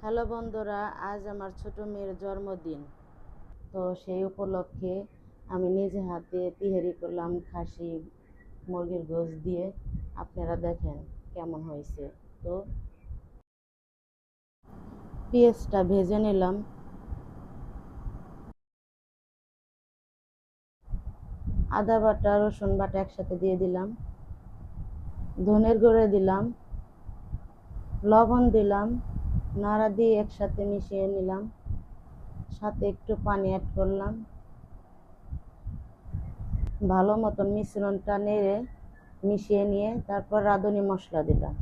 Hello বন্ধুরা, আজ আমার ছোট মেয়ের জন্মদিন। তো সেই উপলক্ষে আমি নিজে হাতে তিহারি করলাম খাসি মুরগির গোশত দিয়ে। আপনারা দেখেন কেমন হয়েছে। তো পেঁয়াজটা ভেজে নিলাম, আদা বাটা রসুন বাটা একসাথে দিয়ে দিলাম, ধনের গুঁড়ো দিলাম, লবণ দিলাম, নাড়া দিয়ে একসাথে মিশিয়ে নিলাম, সাথে একটু পানি অ্যাড করলাম। ভালো মতন মিশ্রণটা নেড়ে মিশিয়ে নিয়ে তারপর রাঁধুনি মশলা দিলাম।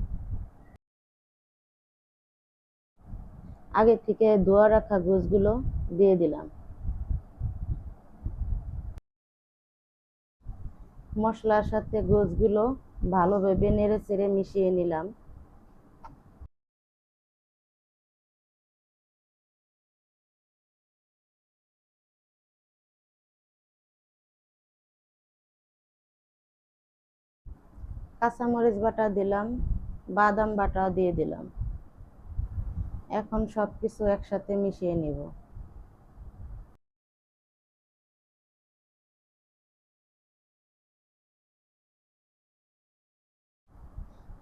আগে থেকে ধোয়া রাখা গোশগুলো দিয়ে দিলাম। মশলার সাথে গোশগুলো ভালোভাবে নেড়ে চেড়ে মিশিয়ে নিলাম। কাঁচামরিচ বাটা দিলাম, বাদাম বাটা দিয়ে দিলাম। এখন সবকিছু একসাথে মিশিয়ে নিব।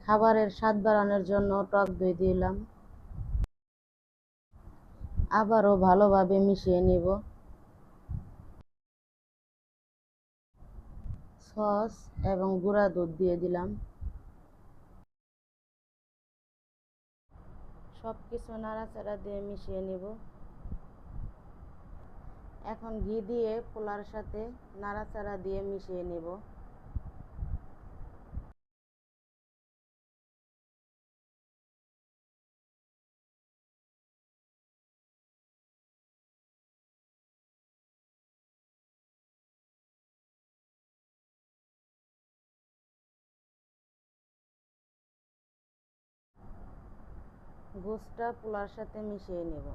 খাবারের স্বাদ বাড়ানোর জন্য টক দই দিলাম। আবারও ভালোভাবে মিশিয়ে নিব। সস এবং গুঁড়া দুধ দিয়ে দিলাম। সবকিছু নাড়াচাড়া দিয়ে মিশিয়ে নিব। এখন ঘি দিয়ে পোলার সাথে নাড়াচাড়া দিয়ে মিশিয়ে নিব। গোশতটা পোলার সাথে মিশিয়ে নিব।